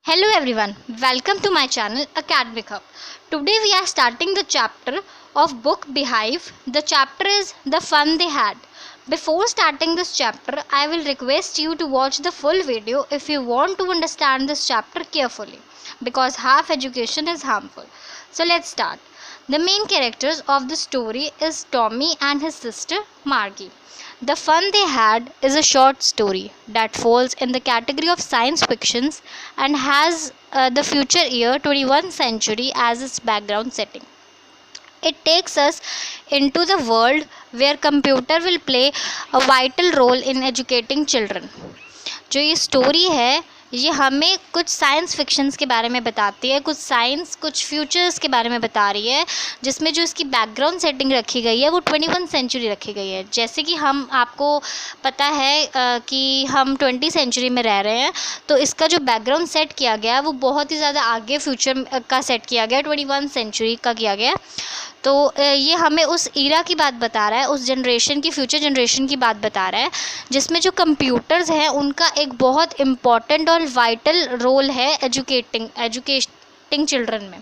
Hello everyone, welcome to my channel Academic Hub. Today we are starting the chapter of book Beehive. The chapter is The Fun They Had. Before starting this chapter, I will request you to watch the full video if you want to understand this chapter carefully, because half education is harmful. So let's start. The main characters of the story is Tommy and his sister Margie. The Fun They Had is a short story that falls in the category of science fiction and has the future year 21st century as its background setting. It takes us into the world where computer will play a vital role in educating children. जो ये story है ये हमें कुछ science fictions के बारे में बताती है, कुछ फ्यूचर्स के बारे में बता रही है, जिसमें जो इसकी बैकग्राउंड सेटिंग रखी गई है वो 21 सेंचुरी रखी गई है। जैसे कि हम आपको पता है कि हम 20 सेंचुरी में रह रहे हैं, तो इसका जो बैकग्राउंड सेट किया गया है वो बहुत ही ज़्यादा आगे फ्यूचर का सेट किया गया, 21 सेंचुरी का किया गया। तो ये हमें उस ईरा की बात बता रहा है, उस जनरेशन की, फ्यूचर जनरेशन की बात बता रहा है, जिसमें जो कंप्यूटर्स हैं उनका एक बहुत इम्पॉर्टेंट और वाइटल रोल है एजुकेटिंग चिल्ड्रन में।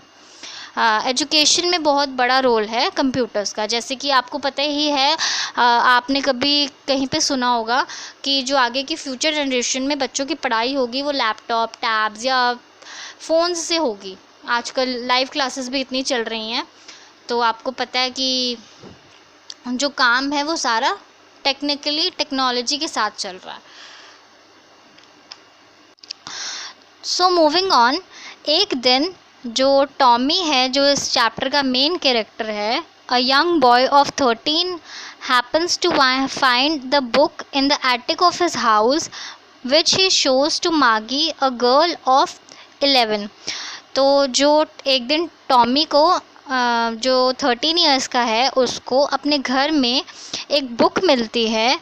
एजुकेशन में बहुत बड़ा रोल है कंप्यूटर्स का। जैसे कि आपको पता ही है, आपने कभी कहीं पे सुना होगा कि जो आगे की फ्यूचर जनरेशन में बच्चों की पढ़ाई होगी वो लैपटॉप, टैब्स या फ़ोन्स से होगी। आजकल लाइव क्लासेस भी इतनी चल रही हैं, तो आपको पता है कि जो काम है वो सारा टेक्नोलॉजी के साथ चल रहा है। सो मूविंग ऑन, एक दिन जो टॉमी है, जो इस चैप्टर का मेन कैरेक्टर है, a young boy of 13 happens to find the book in the attic of his house which he shows to Margie, a girl of 11। तो जो एक दिन टॉमी को जो 13 ईयर्स का है उसको अपने घर में एक बुक मिलती है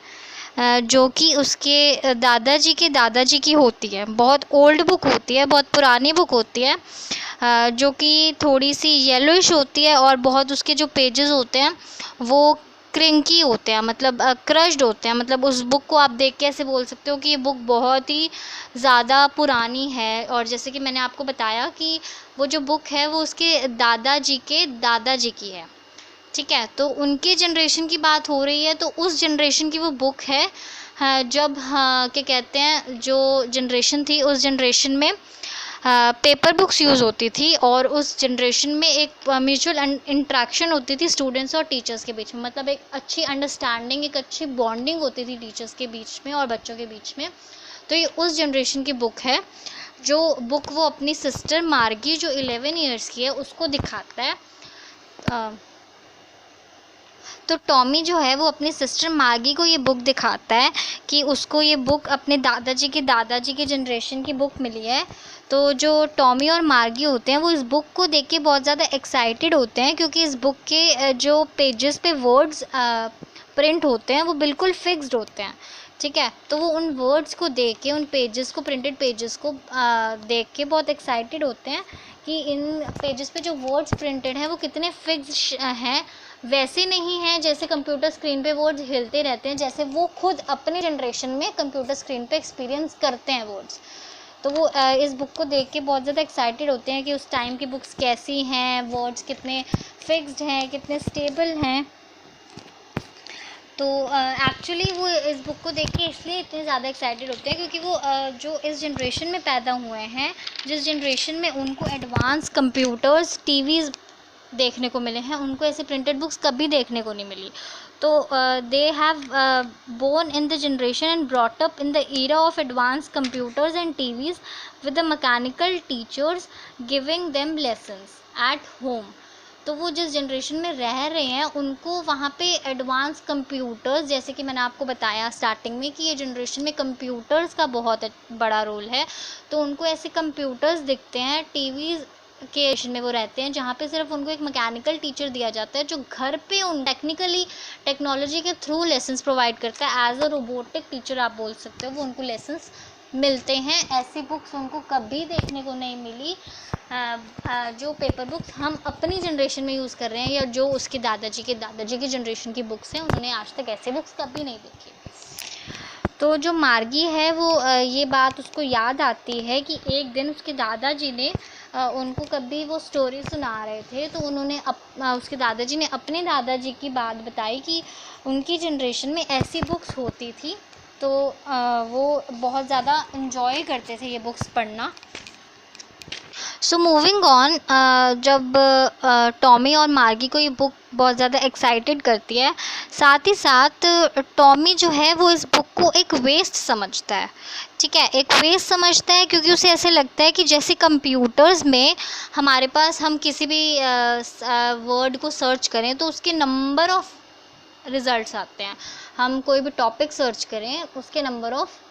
जो कि उसके दादाजी की होती है। बहुत ओल्ड बुक होती है, बहुत पुरानी बुक होती है, जो कि थोड़ी सी येलोइश होती है और बहुत उसके जो पेजेस होते हैं वो क्रिंकी होते हैं, मतलब क्रश्ड होते हैं। मतलब उस बुक को आप देख के ऐसे बोल सकते हो कि ये बुक बहुत ही ज़्यादा पुरानी है। और जैसे कि मैंने आपको बताया कि वो जो बुक है वो उसके दादाजी की है, ठीक है। तो उनके जनरेशन की बात हो रही है, तो उस जनरेशन की वो बुक है। जब क्या कहते हैं, जो जनरेशन थी उस जनरेशन में पेपर बुक्स यूज़ होती थी, और उस जनरेशन में एक म्यूचुअल इंट्रैक्शन होती थी स्टूडेंट्स और टीचर्स के बीच में। मतलब एक अच्छी अंडरस्टैंडिंग, एक अच्छी बॉन्डिंग होती थी टीचर्स के बीच में और बच्चों के बीच में। तो ये उस जनरेशन की बुक है, जो बुक वो अपनी सिस्टर मार्गी जो 11 ईयर्स की है उसको दिखाता है। तो टॉमी जो है वो अपनी सिस्टर मार्गी को ये बुक दिखाता है कि उसको ये बुक अपने दादाजी के जनरेशन की बुक मिली है। तो जो टॉमी और मार्गी होते हैं वो इस बुक को देख के बहुत ज़्यादा एक्साइटेड होते हैं, क्योंकि इस बुक के जो पेजेस पे वर्ड्स प्रिंट होते हैं वो बिल्कुल फिक्स्ड होते हैं, ठीक है। तो वो उन वर्ड्स को देख के, उन पेजेस को, प्रिंटेड पेजेस को देख के बहुत एक्साइटेड होते हैं कि इन पेजेस पे जो वर्ड्स प्रिंटेड हैं वो कितने फिक्स्ड हैं। वैसे नहीं है जैसे कंप्यूटर स्क्रीन पे वर्ड्स हिलते रहते हैं, जैसे वो खुद अपने जनरेशन में कंप्यूटर स्क्रीन पे एक्सपीरियंस करते हैं वर्ड्स। तो वो इस बुक को देख के बहुत ज़्यादा एक्साइटेड होते हैं कि उस टाइम की बुक्स कैसी हैं, वर्ड्स कितने फिक्स्ड हैं, कितने स्टेबल हैं। तो एक्चुअली वो इस बुक को देख के इसलिए इतने ज़्यादा एक्साइटेड होते हैं क्योंकि वो जो इस जनरेशन में पैदा हुए हैं, जिस जनरेशन में उनको एडवांस कंप्यूटर्स, टीवीज़ देखने को मिले हैं, उनको ऐसे प्रिंटेड बुक्स कभी देखने को नहीं मिली। तो they have born in the generation and brought up in the era of advance computers and TVs with the mechanical teachers giving them lessons at home. तो वो जिस जनरेशन में रह रहे हैं उनको वहाँ पे एडवांस कंप्यूटर्स, जैसे कि मैंने आपको बताया स्टार्टिंग में कि ये जनरेशन में कंप्यूटर्स का बहुत बड़ा रोल है, तो उनको ऐसे कंप्यूटर्स दिखते हैं, टीवीज़ के एशन में वो रहते हैं जहाँ पे सिर्फ उनको एक मैकेनिकल टीचर दिया जाता है जो घर पे उन टेक्नोलॉजी के थ्रू लेसन्स प्रोवाइड करता है। एज अ रोबोटिक टीचर आप बोल सकते हो, वो उनको लेसन्स मिलते हैं। ऐसी बुक्स उनको कभी देखने को नहीं मिली। जो पेपर बुक्स हम अपनी जनरेशन में यूज़ कर रहे हैं या जो उसके दादाजी की जनरेशन की बुक्स हैं, उन्होंने आज तक ऐसे बुक्स कभी नहीं देखी। तो जो मार्गी है वो ये बात उसको याद आती है कि एक दिन उसके दादाजी ने उनको कभी वो स्टोरी सुना रहे थे, तो उन्होंने उसके दादाजी ने अपने दादाजी की बात बताई कि उनकी जनरेशन में ऐसी बुक्स होती थी, तो वो बहुत ज़्यादा इन्जॉय करते थे ये बुक्स पढ़ना। सो मूविंग ऑन, जब टॉमी और मार्गी को ये बुक बहुत ज़्यादा एक्साइटेड करती है, साथ ही साथ टॉमी जो है वो इस बुक को एक वेस्ट समझता है। ठीक है, एक वेस्ट समझता है क्योंकि उसे ऐसे लगता है कि जैसे कंप्यूटर्स में हमारे पास हम किसी भी वर्ड को सर्च करें तो उसके नंबर ऑफ़ रिज़ल्ट्स आते हैं, हम कोई भी टॉपिक सर्च करें उसके नंबर ऑफ़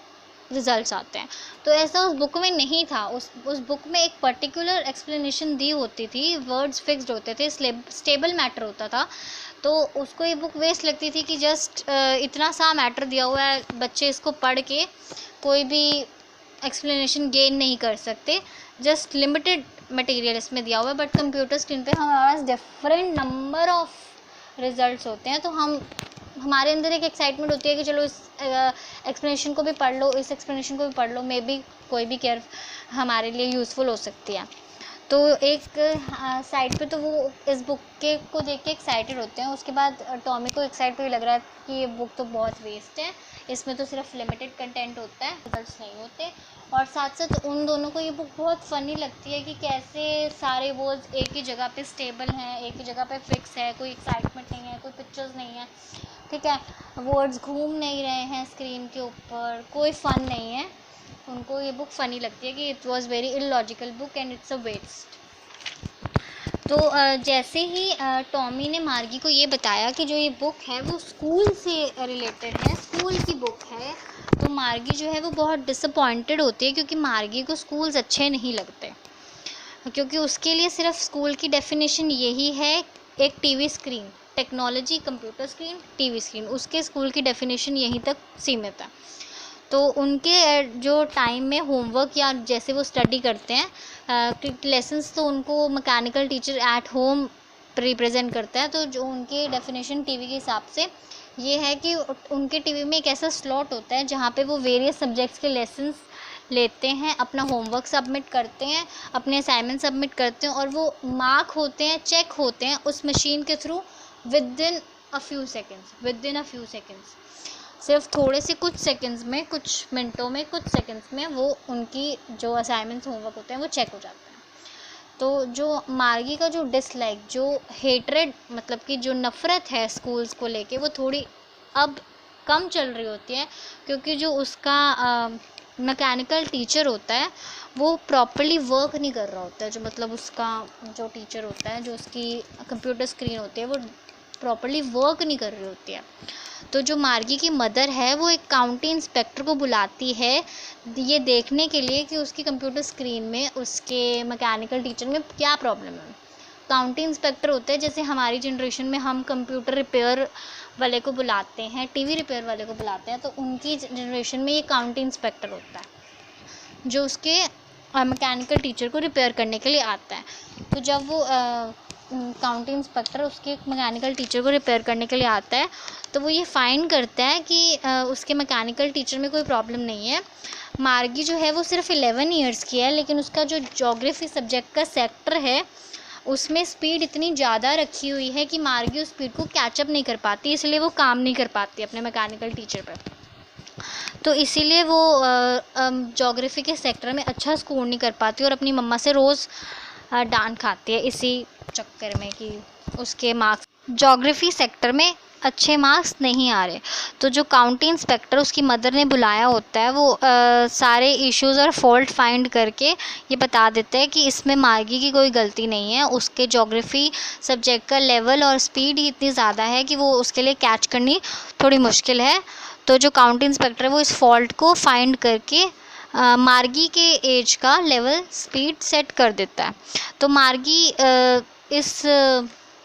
रिजल्ट्स आते हैं। तो ऐसा उस बुक में नहीं था। उस बुक में एक पर्टिकुलर एक्सप्लेनेशन दी होती थी, वर्ड्स फिक्स्ड होते थे, स्टेबल मैटर होता था। तो उसको ये बुक वेस्ट लगती थी कि जस्ट इतना सा मैटर दिया हुआ है, बच्चे इसको पढ़ के कोई भी एक्सप्लेनेशन गेन नहीं कर सकते, जस्ट लिमिटेड मटेरियल इसमें दिया हुआ है। बट कंप्यूटर स्क्रीन पे हमारे पास डिफरेंट नंबर ऑफ रिजल्ट्स होते हैं, तो हमारे अंदर एक एक्साइटमेंट होती है कि चलो इस एक्सप्लेनेशन को भी पढ़ लो, इस एक्सप्लेनेशन को भी पढ़ लो, मे बी कोई भी केयर हमारे लिए यूज़फुल हो सकती है। तो एक साइड पे तो वो इस बुक के को देख के एक्साइटेड होते हैं। उसके बाद टॉमी को एक्साइट भी लग रहा है कि ये बुक तो बहुत वेस्ट है, इसमें तो सिर्फ लिमिटेड कंटेंट होता है, रिजल्ट्स नहीं होते। और साथ साथ उन दोनों को ये बुक बहुत फ़नी लगती है कि कैसे सारे वर्ड्स एक ही जगह पे स्टेबल हैं, एक ही जगह पे फिक्स है, कोई एक्साइटमेंट नहीं है, कोई पिक्चर्स नहीं है। ठीक है, वर्ड्स घूम नहीं रहे हैं स्क्रीन के ऊपर, कोई फ़न नहीं है। उनको ये बुक फ़नी लगती है कि it was very illogical book and it's a waste. तो जैसे ही टॉमी ने मार्गी को ये बताया कि जो ये बुक है वो स्कूल से रिलेटेड है, स्कूल की बुक है, तो मार्गी जो है वो बहुत डिसअपॉइंटेड होती है क्योंकि मार्गी को स्कूल्स अच्छे नहीं लगते, क्योंकि उसके लिए सिर्फ स्कूल की डेफिनेशन यही है, एक TV screen, technology, computer screen, TV screen, उसके स्कूल की डेफिनेशन यहीं तक सीमित है। तो उनके जो टाइम में होमवर्क या जैसे वो स्टडी करते हैं लेसन्स, तो उनको mechanical teacher at home represent करता है। तो जो उनके डेफिनेशन टीवी के हिसाब से ये है कि उनके टीवी में एक ऐसा स्लॉट होता है जहाँ पे वो वेरियस सब्जेक्ट्स के लेसन्स लेते हैं, अपना होमवर्क सबमिट करते हैं, अपने असाइनमेंट सबमिट करते हैं, और वो मार्क होते हैं, चेक होते हैं उस मशीन के through with in a few seconds. सिर्फ थोड़े से कुछ सेकंड्स में, कुछ मिनटों में, कुछ सेकंड्स में वो उनकी जो असाइनमेंट्स होमवर्क होते हैं वो चेक हो जाते हैं। तो जो मार्गी का जो डिसलाइक, जो हेट्रेड, मतलब कि जो नफ़रत है स्कूल्स को लेके, वो थोड़ी अब कम चल रही होती है, क्योंकि जो उसका मैकेनिकल टीचर होता है वो प्रॉपर्ली वर्क नहीं कर रहा होता है। जो मतलब उसका जो टीचर होता है, जो उसकी कंप्यूटर स्क्रीन होती है, वो प्रॉपर्ली वर्क नहीं कर रही होती है। तो जो मार्गी की मदर है वो एक काउंटी इंस्पेक्टर को बुलाती है ये देखने के लिए कि उसकी कंप्यूटर स्क्रीन में, उसके मैकेनिकल टीचर में क्या प्रॉब्लम है। काउंटी इंस्पेक्टर होता है जैसे हमारी जनरेशन में हम कंप्यूटर रिपेयर वाले को बुलाते हैं, टीवी रिपेयर वाले को बुलाते हैं, तो उनकी जनरेशन में ये काउंटी इंस्पेक्टर होता है जो उसके मैकेनिकल टीचर को रिपेयर करने के लिए आता है। तो जब वो काउंटी इंस्पेक्टर उसके मैकेनिकल टीचर को रिपेयर करने के लिए आता है, तो वो ये फाइंड करता है कि उसके मैकेनिकल टीचर में कोई प्रॉब्लम नहीं है। मार्गी जो है वो सिर्फ 11 ईयर्स की है, लेकिन उसका जो ज्योग्राफी सब्जेक्ट का सेक्टर है उसमें स्पीड इतनी ज़्यादा रखी हुई है कि मार्गी उस स्पीड को कैचअप नहीं कर पाती, इसलिए वो काम नहीं कर पाती अपने मैकेनिकल टीचर पर। तो इसीलिए वो ज्योग्राफी के सेक्टर में अच्छा स्कोर नहीं कर पाती और अपनी मम्मा से रोज़ डांट खाती है इसी चक्कर में कि उसके मार्क्स ज्योग्राफी सेक्टर में अच्छे मार्क्स नहीं आ रहे। तो जो काउंटी इंस्पेक्टर उसकी मदर ने बुलाया होता है वो सारे इश्यूज़ और फॉल्ट फाइंड करके ये बता देता है कि इसमें मार्गी की कोई गलती नहीं है, उसके ज्योग्राफी सब्जेक्ट का लेवल और स्पीड ही इतनी ज़्यादा है कि वो उसके लिए कैच करनी थोड़ी मुश्किल है। तो जो काउंटी इंस्पेक्टर है वो इस फॉल्ट को फाइंड करके मार्गी के एज का लेवल स्पीड सेट कर देता है। तो मार्गी इस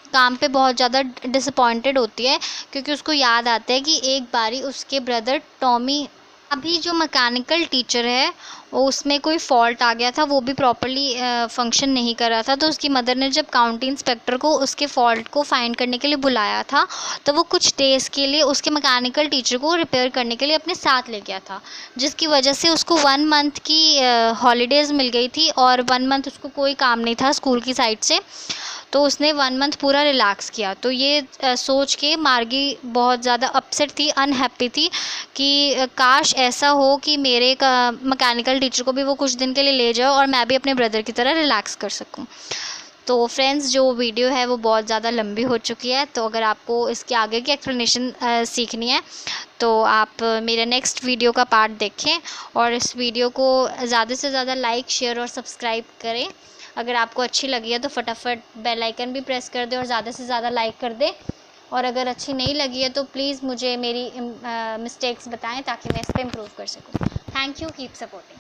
काम पे बहुत ज़्यादा डिसअपॉइंटेड होती है क्योंकि उसको याद आता है कि एक बारी उसके ब्रदर टॉमी अभी जो मैकेनिकल टीचर है वो उसमें कोई फॉल्ट आ गया था, वो भी प्रॉपरली फंक्शन नहीं कर रहा था। तो उसकी मदर ने जब काउंटी इंस्पेक्टर को उसके फॉल्ट को फाइंड करने के लिए बुलाया था, तो वो कुछ डेज़ के लिए उसके मैकेनिकल टीचर को रिपेयर करने के लिए अपने साथ ले गया था, जिसकी वजह से उसको 1 मंथ की हॉलीडेज़ मिल गई थी और 1 मंथ उसको कोई काम नहीं था स्कूल की साइड से। तो उसने 1 मंथ पूरा रिलैक्स किया। तो ये सोच के मार्गी बहुत ज़्यादा अपसेट थी, अनहैप्पी थी कि काश ऐसा हो कि मेरे मैकेनिकल टीचर को भी वो कुछ दिन के लिए ले जाओ और मैं भी अपने ब्रदर की तरह रिलैक्स कर सकूं। तो फ्रेंड्स, जो वीडियो है वो बहुत ज़्यादा लंबी हो चुकी है, तो अगर आपको इसके आगे की एक्सप्लेनेशन सीखनी है तो आप मेरा नेक्स्ट वीडियो का पार्ट देखें और इस वीडियो को ज़्यादा से ज़्यादा लाइक, शेयर और सब्सक्राइब करें। अगर आपको अच्छी लगी है तो फटाफट बेल आइकन भी प्रेस कर दें और ज़्यादा से ज़्यादा लाइक कर दें। और अगर अच्छी नहीं लगी है तो प्लीज़ मुझे मेरी मिस्टेक्स बताएं ताकि मैं इस पर इम्प्रूव कर सकूं। Thank you, keep supporting.